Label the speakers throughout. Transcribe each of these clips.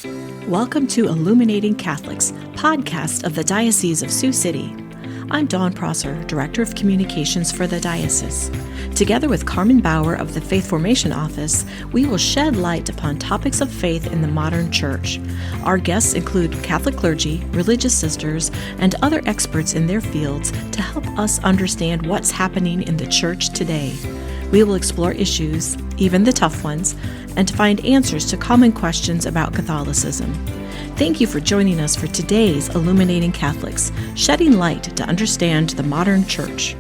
Speaker 1: Welcome to Illuminating Catholics, podcast of the Diocese of Sioux City. I'm Dawn Prosser, Director of Communications for the Diocese. Together with Carmen Bauer of the Faith Formation Office, we will shed light upon topics of faith in the modern church. Our guests include Catholic clergy, religious sisters, and other experts in their fields to help us understand what's happening in the church today. We will explore issues, even the tough ones, and to find answers to common questions about Catholicism. Thank you for joining us for today's Illuminating Catholics, shedding light to understand the modern church.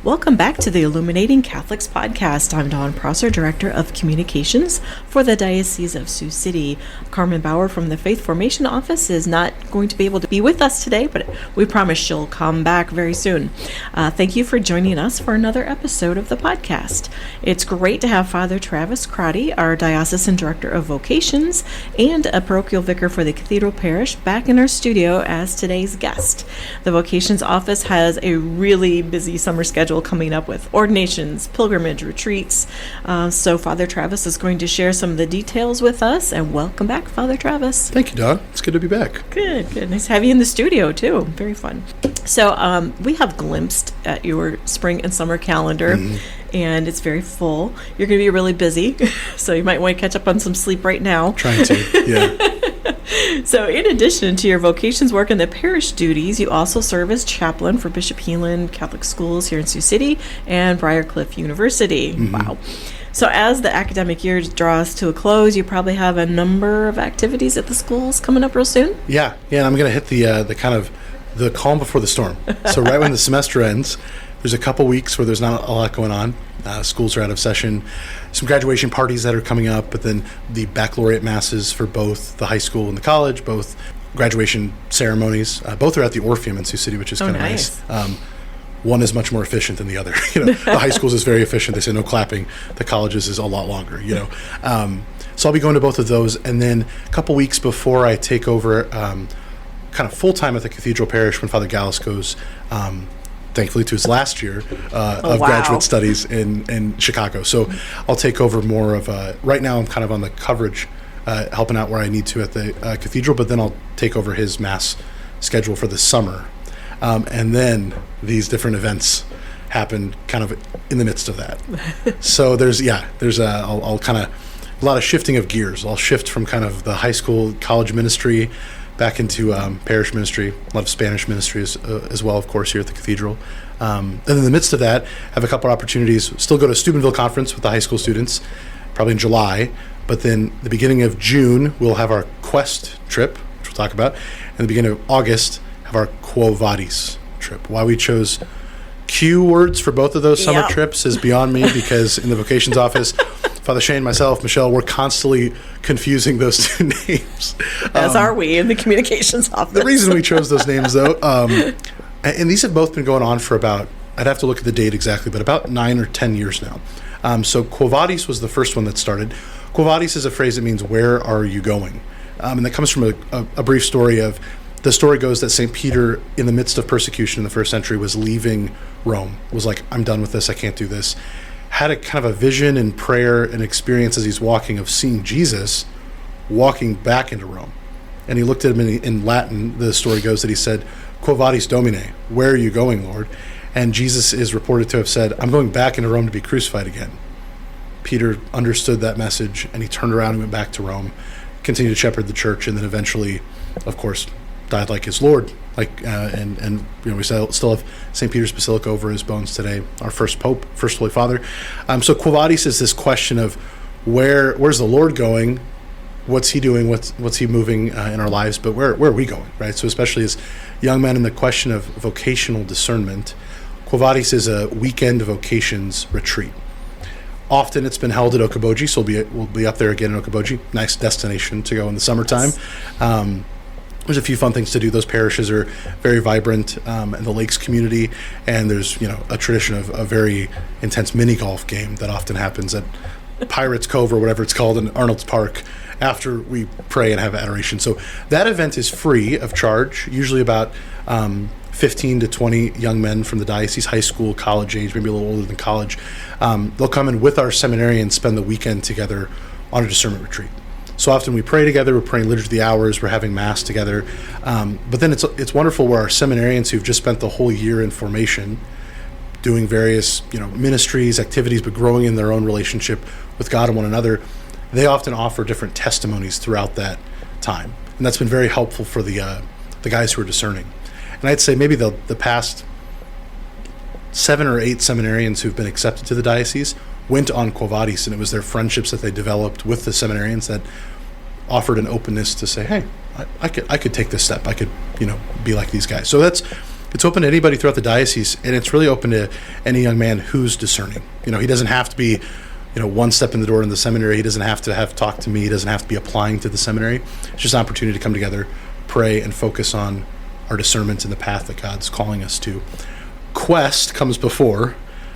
Speaker 1: Welcome back to the Illuminating Catholics podcast. I'm Dawn Prosser, Director of Communications for the Diocese of Sioux City. Carmen Bauer from the Faith Formation Office is not going to be able to be with us today, but we promise she'll come back very soon. Thank you for joining us for another episode of the podcast. It's great to have Father Travis Crotty, our Diocesan Director of Vocations and a parochial vicar for the Cathedral Parish, back in our studio as today's guest. The Vocations Office has a really busy summer schedule coming up with ordinations, pilgrimage, retreats. So Father Travis is going to share some of the details with us. And welcome back, Father Travis.
Speaker 2: Thank you, Dawn. It's good to be back.
Speaker 1: Good. Nice to have you in the studio, too. Very fun. So we have glimpsed at your spring and summer calendar, and it's very full. You're going to be really busy, so you might want to catch up on some sleep right now.
Speaker 2: Trying to, yeah.
Speaker 1: So in addition to your vocations work and the parish duties, you also serve as chaplain for Bishop Heelan Catholic Schools here in Sioux City and Briarcliff University. Wow. So as the academic year draws to a close, you probably have a number of activities at the schools coming up real soon?
Speaker 2: Yeah, and I'm going to hit the kind of the calm before the storm. So right when the semester ends, there's a couple weeks where there's not a lot going on. Schools are out of session. Some graduation parties that are coming up, but then the baccalaureate masses for both the high school and the college, both graduation ceremonies. Both are at the Orpheum in Sioux City, which is kind of nice. One is much more efficient than the other. The high schools is very efficient. They say no clapping. The colleges is a lot longer. So I'll be going to both of those, and then a couple weeks before I take over, kind of full time at the Cathedral Parish when Father Gallus goes. Thankfully to his last year of graduate studies in Chicago. So I'll take over more of right now I'm kind of on the coverage, helping out where I need to at the Cathedral, but then I'll take over his Mass schedule for the summer. And then these different events happen kind of in the midst of that. So I'll kind of, a lot of shifting of gears. I'll shift from kind of the high school, college ministry back into parish ministry, a lot of Spanish ministry as well, of course, here at the Cathedral. And in the midst of that, have a couple opportunities. Still go to Steubenville Conference with the high school students, probably in July. But then the beginning of June, we'll have our Quest trip, which we'll talk about. And the beginning of August, have our Quo Vadis trip. Why we chose Q words for both of those summer trips is beyond me, because in the vocations office, Father Shane, myself, Michelle, we're constantly confusing those two names.
Speaker 1: As are we in the communications office.
Speaker 2: The reason we chose those names, though, and these have both been going on for about, I'd have to look at the date exactly, but about 9 or 10 years now. So Quo Vadis was the first one that started. Quo Vadis is a phrase that means, where are you going? And that comes from a brief story of, the story goes that St. Peter, in the midst of persecution in the first century, was leaving Rome, was like, I'm done with this, I can't do this. Had a kind of a vision and prayer and experience as he's walking of seeing Jesus walking back into Rome. And he looked at him in Latin, the story goes that he said, Quo vadis Domine, where are you going, Lord? And Jesus is reported to have said, I'm going back into Rome to be crucified again. Peter understood that message, and he turned around and went back to Rome, continued to shepherd the church, and then eventually, of course, died like his Lord. And we still have St. Peter's Basilica over his bones today, our first Pope, First Holy Father. So Quo Vadis is this question of where's the Lord going? What's he doing? What's he moving in our lives? But where are we going, right? So especially as young men, in the question of vocational discernment, Quo Vadis is a weekend vocations retreat. Often it's been held at Okoboji, so we'll be up there again in Okoboji. Nice destination to go in the summertime. There's a few fun things to do. Those parishes are very vibrant in the Lakes community, and there's a tradition of a very intense mini golf game that often happens at Pirates Cove or whatever it's called in Arnold's Park after we pray and have adoration. So that event is free of charge, usually about 15 to 20 young men from the diocese, high school, college age, maybe a little older than college. They'll come in with our seminarians, spend the weekend together on a discernment retreat. So often we pray together, we're praying Liturgy of the Hours, we're having Mass together. But then it's wonderful where our seminarians who've just spent the whole year in formation doing various ministries, activities, but growing in their own relationship with God and one another, they often offer different testimonies throughout that time. And that's been very helpful for the guys who are discerning. And I'd say maybe the past 7 or 8 seminarians who've been accepted to the diocese went on Quo Vadis, and it was their friendships that they developed with the seminarians that offered an openness to say, hey, I could take this step. I could, be like these guys. So it's open to anybody throughout the diocese, and it's really open to any young man who's discerning. He doesn't have to be, one step in the door in the seminary. He doesn't have to have talked to me. He doesn't have to be applying to the seminary. It's just an opportunity to come together, pray, and focus on our discernment in the path that God's calling us to. Quest comes before,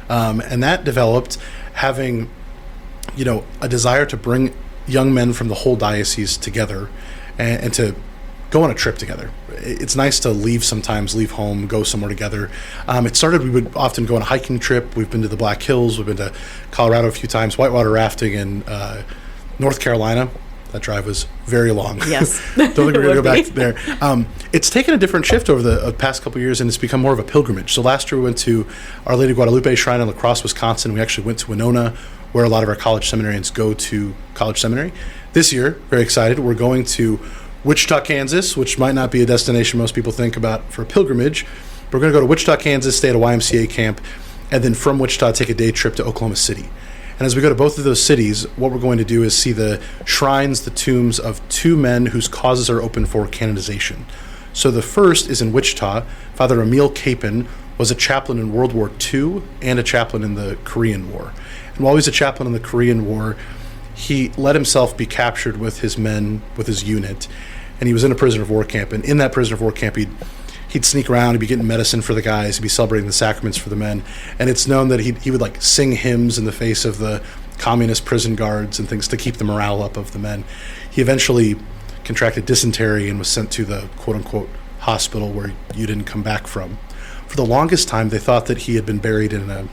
Speaker 2: and that developed having, a desire to bring young men from the whole diocese together and to go on a trip together. It's nice to leave home, go somewhere together. It started, we would often go on a hiking trip. We've been to the Black Hills. We've been to Colorado a few times, whitewater rafting in North Carolina. That drive was very long.
Speaker 1: Yes.
Speaker 2: Don't think we're going to go back there. It's taken a different shift over the past couple of years, and it's become more of a pilgrimage. So last year we went to Our Lady of Guadalupe Shrine in La Crosse, Wisconsin. We actually went to Winona, where a lot of our college seminarians go to college seminary. This year, very excited, we're going to Wichita, Kansas, which might not be a destination most people think about for a pilgrimage. We're going to go to Wichita, Kansas, stay at a YMCA camp, and then from Wichita take a day trip to Oklahoma City. And as we go to both of those cities, what we're going to do is see the shrines, the tombs of 2 men whose causes are open for canonization. So the first is in Wichita. Father Emil Capon was a chaplain in World War II and a chaplain in the Korean War. And while he was a chaplain in the Korean War, he let himself be captured with his men, with his unit, and he was in a prisoner of war camp. And in that prisoner of war camp, he'd sneak around, he'd be getting medicine for the guys, he'd be celebrating the sacraments for the men. And it's known that he would sing hymns in the face of the communist prison guards and things to keep the morale up of the men. He eventually contracted dysentery and was sent to the quote-unquote hospital where you didn't come back from. For the longest time, they thought that he had been buried in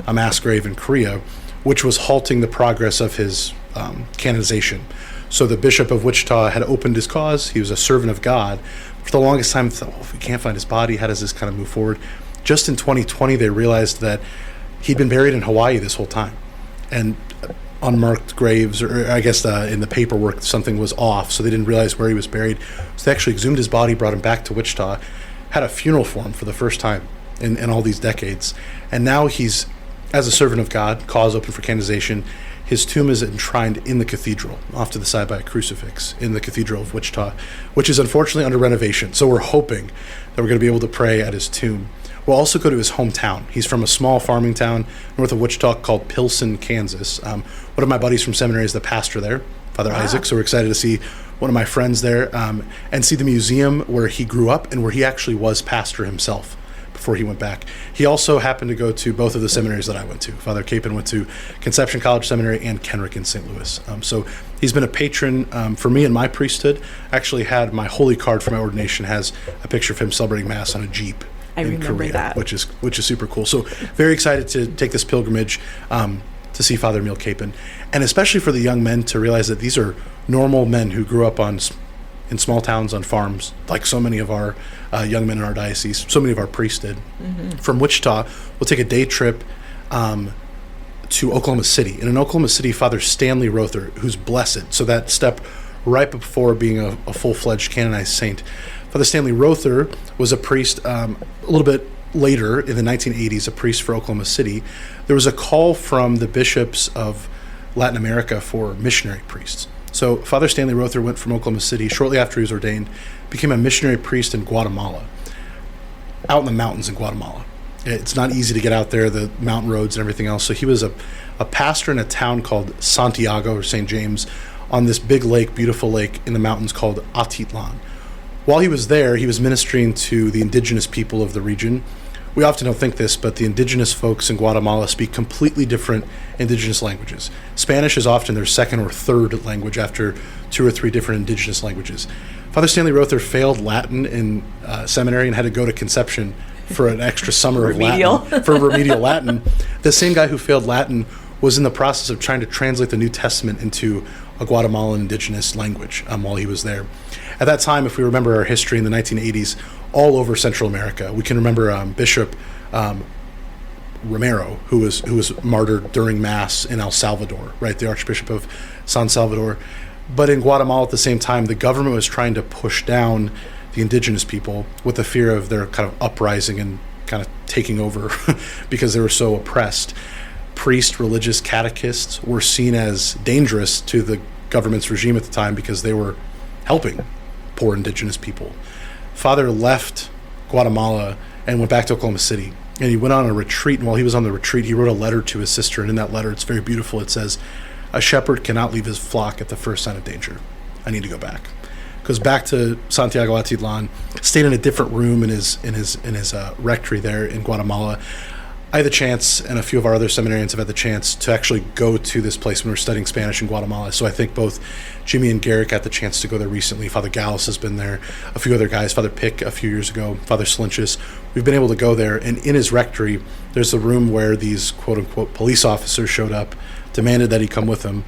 Speaker 2: a mass grave in Korea, which was halting the progress of his canonization. So the Bishop of Wichita had opened his cause. He was a servant of God. For the longest time, they thought, well, if we can't find his body, how does this kind of move forward? Just in 2020, they realized that he'd been buried in Hawaii this whole time. And unmarked graves, or I guess in the paperwork, something was off, so they didn't realize where he was buried. So they actually exhumed his body, brought him back to Wichita, had a funeral for him for the first time in all these decades. And now he's, as a servant of God, cause open for canonization. His tomb is enshrined in the cathedral, off to the side by a crucifix, in the Cathedral of Wichita, which is unfortunately under renovation. So we're hoping that we're going to be able to pray at his tomb. We'll also go to his hometown. He's from a small farming town north of Wichita called Pilsen, Kansas. One of my buddies from seminary is the pastor there, Father Isaac, so we're excited to see one of my friends there and see the museum where he grew up and where he actually was pastor himself before he went back. He also happened to go to both of the seminaries that I went to. Father Capon went to Conception College Seminary and Kenrick in St. Louis. So he's been a patron for me in my priesthood. Actually had my holy card for my ordination has a picture of him celebrating Mass on a Jeep in Korea, that. which is super cool. So very excited to take this pilgrimage to see Father Emil Capon, and especially for the young men to realize that these are normal men who grew up in small towns on farms, like so many of our young men in our diocese, so many of our priests did. Mm-hmm. From Wichita, we'll take a day trip to Oklahoma City. And in Oklahoma City, Father Stanley Rother, who's blessed, so that step right before being a full-fledged canonized saint. Father Stanley Rother was a priest a little bit later, in the 1980s, a priest for Oklahoma City. There was a call from the bishops of Latin America for missionary priests. So Father Stanley Rother went from Oklahoma City shortly after he was ordained, became a missionary priest in Guatemala, out in the mountains in Guatemala. It's not easy to get out there, the mountain roads and everything else. So he was a pastor in a town called Santiago or St. James on this big lake, beautiful lake in the mountains called Atitlan. While he was there, he was ministering to the indigenous people of the region. We often don't think this, but the indigenous folks in Guatemala speak completely different indigenous languages. Spanish is often their second or third language after 2 or 3 different indigenous languages. Father Stanley Rother failed Latin in seminary and had to go to Conception for an extra summer of Latin, for remedial Latin. The same guy who failed Latin was in the process of trying to translate the New Testament into a Guatemalan indigenous language while he was there. At that time, if we remember our history in the 1980s, all over Central America, we can remember Bishop Romero, who was martyred during Mass in El Salvador, right? The Archbishop of San Salvador. But in Guatemala at the same time, the government was trying to push down the indigenous people with the fear of their kind of uprising and kind of taking over because they were so oppressed. Priests, religious catechists were seen as dangerous to the government's regime at the time because they were helping poor indigenous people. Father left Guatemala and went back to Oklahoma City. And he went on a retreat, and while he was on the retreat, he wrote a letter to his sister, and in that letter, it's very beautiful. It says, "A shepherd cannot leave his flock at the first sign of danger. I need to go back." Goes back to Santiago Atitlan, stayed in a different room in his rectory there in Guatemala. I had the chance, and a few of our other seminarians have had the chance to actually go to this place when we were studying Spanish in Guatemala. So I think both Jimmy and Garrett got the chance to go there recently. Father Gallus has been there, a few other guys, Father Pick a few years ago, Father Slinchus. We've been able to go there, and in his rectory, there's a room where these quote-unquote police officers showed up, demanded that he come with them.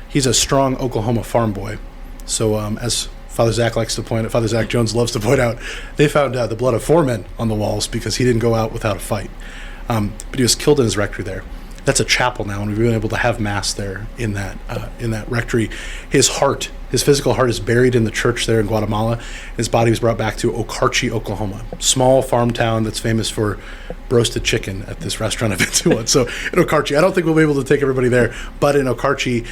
Speaker 2: He's a strong Oklahoma farm boy. So as Father Zach likes to point out, Father Zach Jones loves to point out, they found the blood of 4 men on the walls because he didn't go out without a fight. But he was killed in his rectory there. That's a chapel now, and we've been able to have Mass there in that rectory. His physical heart is buried in the church there in Guatemala. His body was brought back to Okarche, Oklahoma, small farm town that's famous for roasted chicken at this restaurant I've been to once. So in Okarche, I don't think we'll be able to take everybody there, but in Okarche,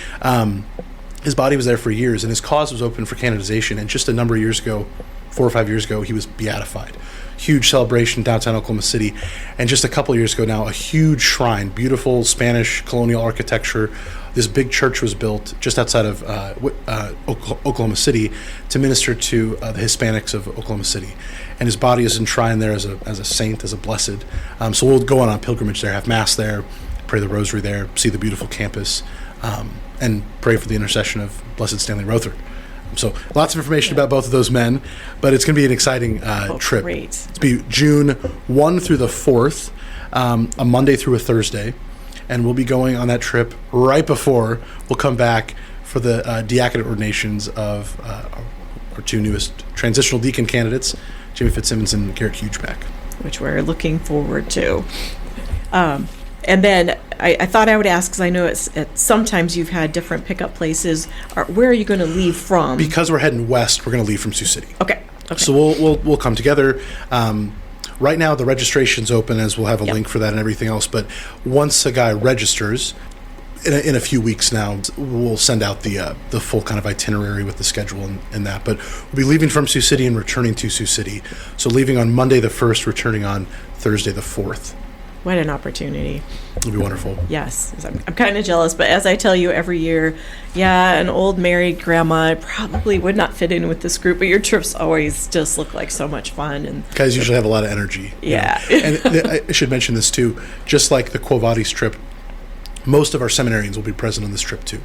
Speaker 2: his body was there for years, and his cause was open for canonization. And just a number of years ago, 4 or 5 years ago, he was beatified. Huge celebration downtown Oklahoma City. And just a couple of years ago now, a huge shrine, beautiful Spanish colonial architecture. This big church was built just outside of Oklahoma City to minister to the Hispanics of Oklahoma City. And his body is enshrined there as a saint, as a blessed. So we'll go on a pilgrimage there, have Mass there, pray the rosary there, see the beautiful campus, and pray for the intercession of Blessed Stanley Rother. So lots of information about both of those men, but it's going to be an exciting trip.
Speaker 1: Great.
Speaker 2: It's going to be June 1 through the 4th, a Monday through a Thursday, and we'll be going on that trip right before we'll come back for the diaconate ordinations of our 2 newest transitional deacon candidates, Jimmy Fitzsimmons and Garrett Hugeback.
Speaker 1: Which we're looking forward to. And then I thought I would ask, because I know sometimes you've had different pickup places. Where are you going to leave from?
Speaker 2: Because we're heading west, we're going to leave from Sioux City.
Speaker 1: Okay.
Speaker 2: So we'll come together. Right now, the registration's open, as we'll have a link for that and everything else. But once a guy registers, in a few weeks now, we'll send out the full kind of itinerary with the schedule and that. But we'll be leaving from Sioux City and returning to Sioux City. So leaving on Monday the 1st, returning on Thursday the 4th.
Speaker 1: What an opportunity.
Speaker 2: It'll be wonderful.
Speaker 1: Yes. I'm kind of jealous, but as I tell you every year, an old married grandma probably would not fit in with this group, but your trips always just look like so much fun. And
Speaker 2: guys usually have a lot of energy.
Speaker 1: Yeah.
Speaker 2: And I should mention this too, just like the Quo Vadis trip, most of our seminarians will be present on this trip too.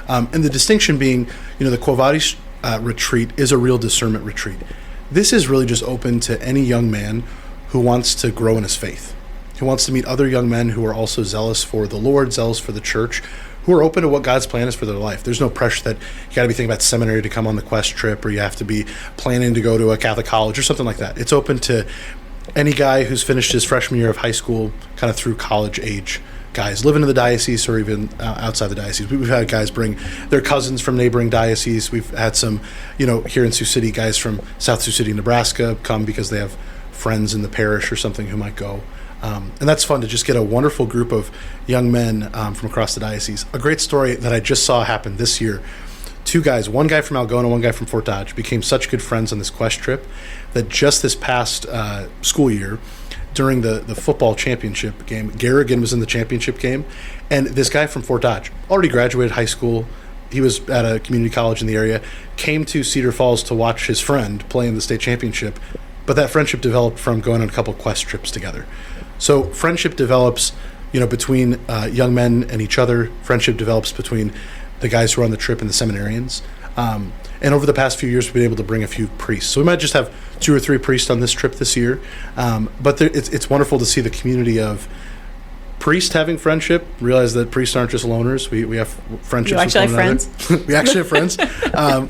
Speaker 2: And the distinction being, the Quo Vadis retreat is a real discernment retreat. This is really just open to any young man who wants to grow in his faith, who wants to meet other young men who are also zealous for the Lord, zealous for the church, who are open to what God's plan is for their life. There's no pressure that you got to be thinking about seminary to come on the Quest trip, or you have to be planning to go to a Catholic college or something like that. It's open to any guy who's finished his freshman year of high school, kind of through college age guys living in the diocese or even outside the diocese. We've had guys bring their cousins from neighboring dioceses. We've had some, here in Sioux City, guys from South Sioux City, Nebraska come because they have friends in the parish or something who might go. And that's fun to just get a wonderful group of young men from across the diocese. A great story that I just saw happen this year. 2 guys, one guy from Algona, one guy from Fort Dodge, became such good friends on this Quest trip that just this past school year, during the football championship game, Garrett was in the championship game, and this guy from Fort Dodge, already graduated high school, he was at a community college in the area, came to Cedar Falls to watch his friend play in the state championship, but that friendship developed from going on a couple Quest trips together. So friendship develops, between young men and each other. Friendship develops between the guys who are on the trip and the seminarians. And over the past few years, we've been able to bring a few priests. So we might just have 2 or 3 priests on this trip this year. But it's wonderful to see the community of priest having friendship, realize that priests aren't just loners. We have friendships.
Speaker 1: You actually have friends?
Speaker 2: We actually have friends,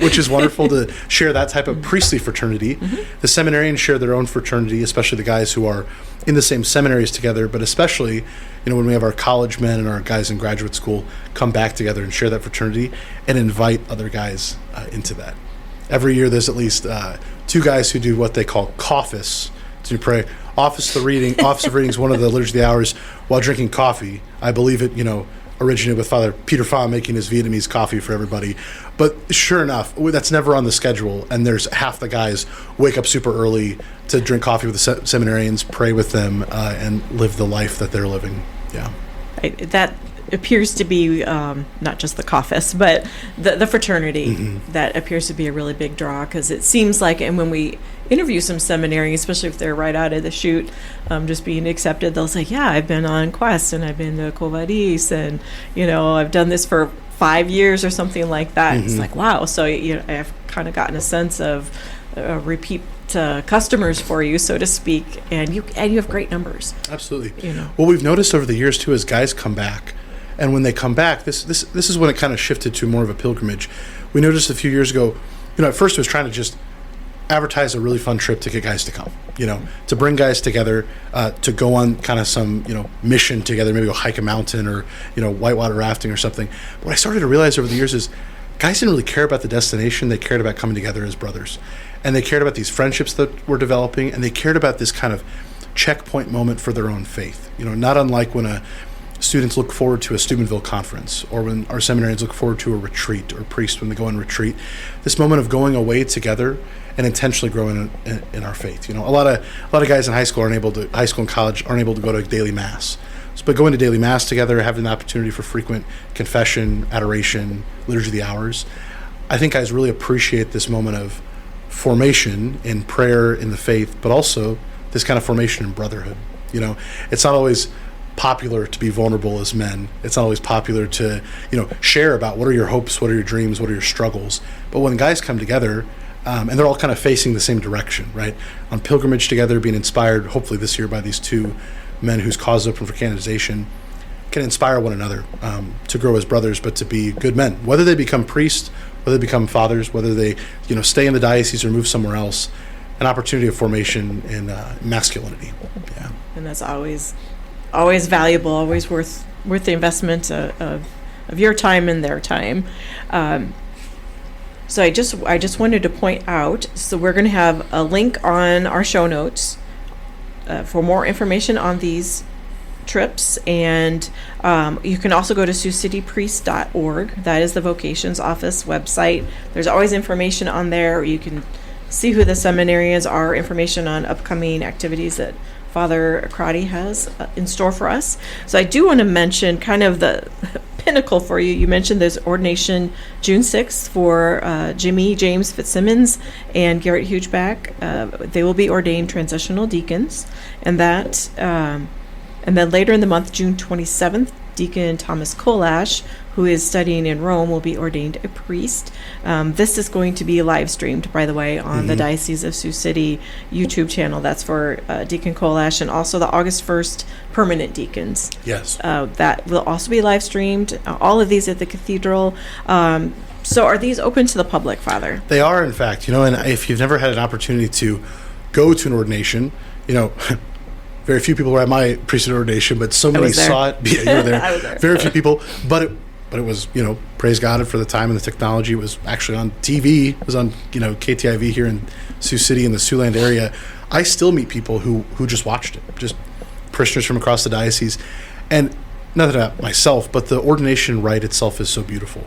Speaker 2: which is wonderful to share that type of priestly fraternity. The seminarians share their own fraternity, especially the guys who are in the same seminaries together, but especially, when we have our college men and our guys in graduate school come back together and share that fraternity and invite other guys into that. Every year there's at least 2 guys who do what they call office to pray. Office of Readings, one of the Liturgy of the Hours, while drinking coffee. I believe it, originated with Father Peter Fa making his Vietnamese coffee for everybody. But sure enough, that's never on the schedule. And there's half the guys wake up super early to drink coffee with the seminarians, pray with them, and live the life that they're living. Yeah.
Speaker 1: That appears to be not just the COFIS, but the fraternity. That appears to be a really big draw, because it seems like, and when we interview some seminarians, especially if they're right out of the chute, just being accepted, they'll say, yeah, I've been on Quest and I've been to Quo Vadis, and I've done this for 5 years or something like that. It's like, wow. So I've kind of gotten a sense of repeat customers for you, so to speak, and you have great numbers.
Speaker 2: Absolutely. What we've noticed over the years too is guys come back, and when they come back, this is when it kind of shifted to more of a pilgrimage. We noticed a few years ago, at first it was trying to just advertise a really fun trip to get guys to come, to bring guys together, to go on kind of some, mission together, maybe go hike a mountain or, whitewater rafting or something. But what I started to realize over the years is guys didn't really care about the destination. They cared about coming together as brothers. And they cared about these friendships that were developing, and they cared about this kind of checkpoint moment for their own faith. Not unlike when students look forward to a Steubenville conference, or when our seminarians look forward to a retreat, or priests when they go on retreat. This moment of going away together and intentionally growing in our faith. A lot of guys in high school and college aren't able to go to daily mass. But going to daily mass together, having the opportunity for frequent confession, adoration, liturgy of the hours, I think guys really appreciate this moment of formation in prayer, in the faith, but also this kind of formation in brotherhood. It's not always popular to be vulnerable as men. It's not always popular to, share about what are your hopes, what are your dreams, what are your struggles. But when guys come together, and they're all kind of facing the same direction, right? On pilgrimage together, being inspired, hopefully this year, by these 2 men whose cause is open for canonization, can inspire one another to grow as brothers, but to be good men. Whether they become priests, whether they become fathers, whether they stay in the diocese or move somewhere else, an opportunity of formation in masculinity. Yeah,
Speaker 1: and that's always valuable, always worth the investment of your time and their time. So I just wanted to point out, so we're going to have a link on our show notes for more information on these trips, and you can also go to siouxcitypriest.org. That is the Vocations office website. There's always information on there. You can see who the seminarians are, information on upcoming activities that Father Crotty has in store for us. So I do want to mention kind of the pinnacle for you. You mentioned there's ordination June 6th for Jimmy James Fitzsimmons and Garrett Hugeback. They will be ordained transitional deacons, and that, and then later in the month, June 27th, Deacon Thomas Kollasch, who is studying in Rome, will be ordained a priest. This is going to be live streamed, by the way, on the Diocese of Sioux City YouTube channel. That's for Deacon Kollasch, and also the August 1st permanent deacons.
Speaker 2: Yes.
Speaker 1: That will also be live streamed. All of these at the Cathedral. So are these open to the public, Father?
Speaker 2: They are, in fact. And if you've never had an opportunity to go to an ordination, very few people were at my priesthood ordination, but so many saw it. Yeah, you were there.
Speaker 1: I was there.
Speaker 2: Very few people, but it was, praise God for the time and the technology. It was actually on TV. It was on, KTIV here in Sioux City in the Siouxland area. I still meet people who just watched it, just parishioners from across the diocese. And not about myself, but the ordination rite itself is so beautiful.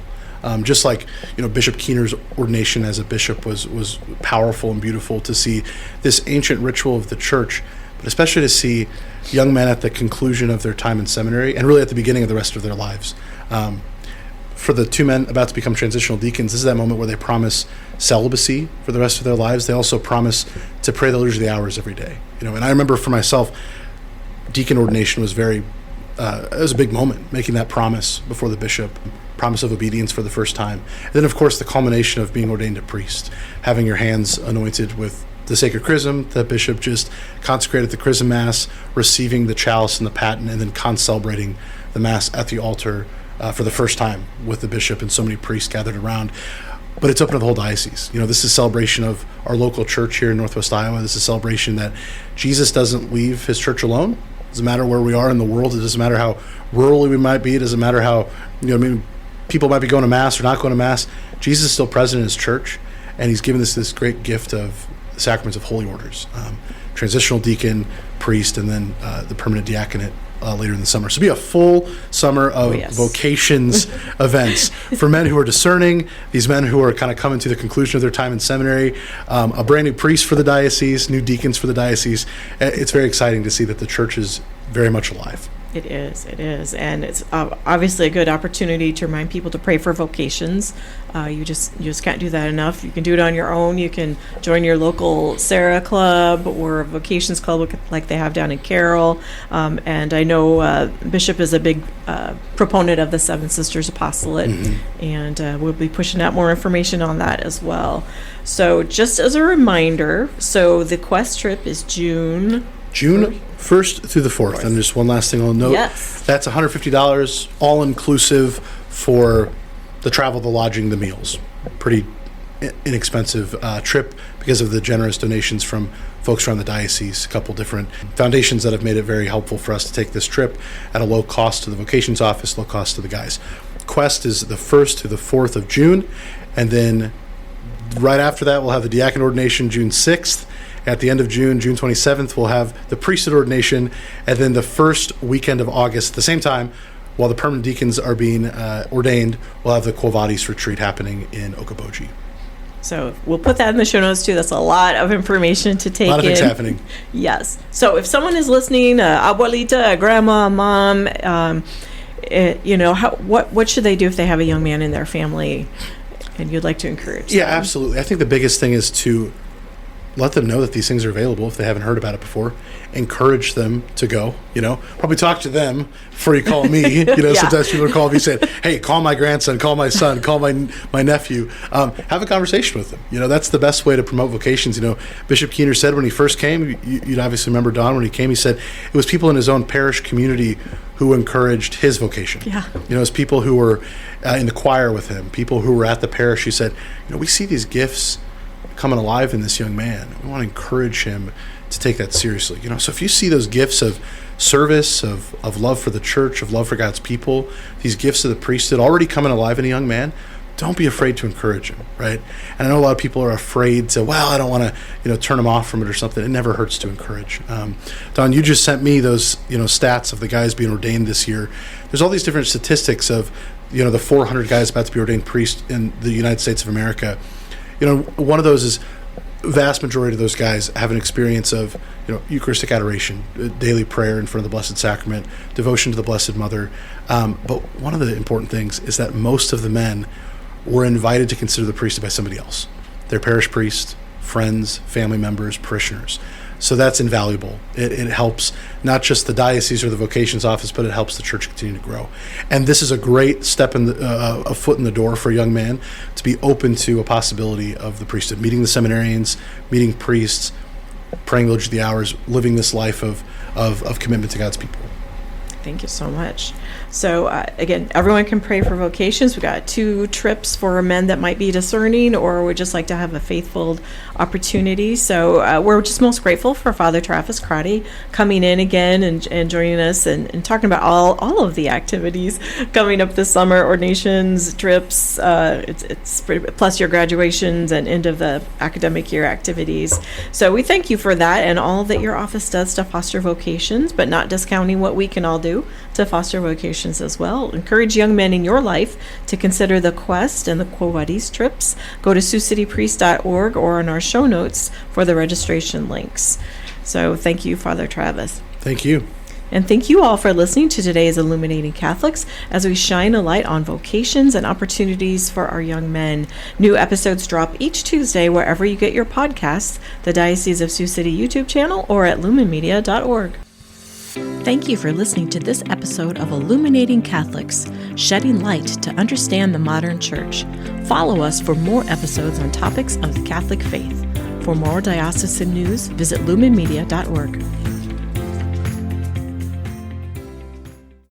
Speaker 2: Just like, Bishop Keener's ordination as a bishop was powerful and beautiful to see this ancient ritual of the church, but especially to see young men at the conclusion of their time in seminary and really at the beginning of the rest of their lives. For the 2 men about to become transitional deacons, this is that moment where they promise celibacy for the rest of their lives. They also promise to pray the Liturgy of the Hours every day. And I remember for myself, deacon ordination was it was a big moment, making that promise before the bishop, promise of obedience for the first time. And then, of course, the culmination of being ordained a priest, having your hands anointed with the sacred chrism. The bishop just consecrated the chrism mass, receiving the chalice and the paten, and then celebrating the mass at the altar for the first time with the bishop and so many priests gathered around. But it's open to the whole diocese. This is a celebration of our local church here in Northwest Iowa. This is a celebration that Jesus doesn't leave his church alone. It doesn't matter where we are in the world. It doesn't matter how rural we might be. It doesn't matter how, people might be going to Mass or not going to Mass. Jesus is still present in his church, and he's given us this great gift of the sacraments of holy orders, transitional deacon, priest, and then the permanent diaconate later in the summer. So it'll be a full summer of vocations events for men who are discerning, these men who are kind of coming to the conclusion of their time in seminary, a brand new priest for the diocese, new deacons for the diocese. It's very exciting to see that the church is very much alive.
Speaker 1: It is. And it's obviously a good opportunity to remind people to pray for vocations. You just can't do that enough. You can do it on your own. You can join your local Sarah Club or a vocations club like they have down in Carroll. And I know Bishop is a big proponent of the Seven Sisters Apostolate, and we'll be pushing out more information on that as well. So just as a reminder, so the Quest trip is June
Speaker 2: 1st through the 4th. And just one last thing I'll note.
Speaker 1: Yes.
Speaker 2: That's $150 all inclusive for the travel, the lodging, the meals. Pretty inexpensive trip because of the generous donations from folks around the diocese, a couple different foundations that have made it very helpful for us to take this trip at a low cost to the vocations office, low cost to the guys. Quest is the 1st to the 4th of June, and then right after that we'll have the diacon ordination June 6th. At the end of June, June 27th, we'll have the priesthood ordination, and then the first weekend of August, at the same time, while the permanent deacons are being ordained, we'll have the Quo Vadis retreat happening in Okoboji.
Speaker 1: So we'll put that in the show notes too. That's a lot of information to take in.
Speaker 2: A lot of things happening.
Speaker 1: Yes. So if someone is listening, abuelita, grandma, mom, what should they do if they have a young man in their family and you'd like to encourage them?
Speaker 2: Yeah, absolutely. I think the biggest thing is to let them know that these things are available if they haven't heard about it before. Encourage them to go, Probably talk to them before you call me.
Speaker 1: Yeah.
Speaker 2: Sometimes people are calling me saying, hey, call my grandson, call my son, call my nephew. Have a conversation with them. That's the best way to promote vocations. Bishop Keener said when he first came, you'd obviously remember Don when he came, he said it was people in his own parish community who encouraged his vocation.
Speaker 1: Yeah.
Speaker 2: It was people who were in the choir with him, people who were at the parish who said, we see these gifts coming alive in this young man. We want to encourage him to take that seriously. So if you see those gifts of service, of love for the church, of love for God's people, these gifts of the priesthood already coming alive in a young man, don't be afraid to encourage him, right? And I know a lot of people are afraid to, I don't want to, turn him off from it or something. It never hurts to encourage. Don, you just sent me those, stats of the guys being ordained this year. There's all these different statistics of, the 400 guys about to be ordained priests in the United States of America. One of those is vast majority of those guys have an experience of, Eucharistic adoration, daily prayer in front of the Blessed Sacrament, devotion to the Blessed Mother. But one of the important things is that most of the men were invited to consider the priesthood by somebody else, their parish priest, friends, family members, parishioners. So that's invaluable. It helps not just the diocese or the vocations office, but it helps the church continue to grow. And this is a great step in a foot in the door for a young man to be open to a possibility of the priesthood, meeting the seminarians, meeting priests, praying the Liturgy of the Hours, living this life of commitment to God's people.
Speaker 1: Thank you so much. So again, everyone can pray for vocations. We've got 2 trips for men that might be discerning or would just like to have a faith-filled opportunity. So we're just most grateful for Father Travis Crotty coming in again and joining us and talking about all of the activities coming up this summer, ordinations, trips, it's plus your graduations and end of the academic year activities. So we thank you for that and all that your office does to foster vocations, but not discounting what we can all do to foster vocations as well. Encourage young men in your life to consider the Quest and the Quo Vadis trips. Go to siouxcitypriest.org or on our show notes for the registration links. So thank you, Father Travis.
Speaker 2: Thank you.
Speaker 1: And thank you all for listening to today's Illuminating Catholics as we shine a light on vocations and opportunities for our young men. New episodes drop each Tuesday wherever you get your podcasts, the Diocese of Sioux City YouTube channel, or at lumenmedia.org. Thank you for listening to this episode of Illuminating Catholics, shedding light to understand the modern church. Follow us for more episodes on topics of the Catholic faith. For more diocesan news, visit lumenmedia.org.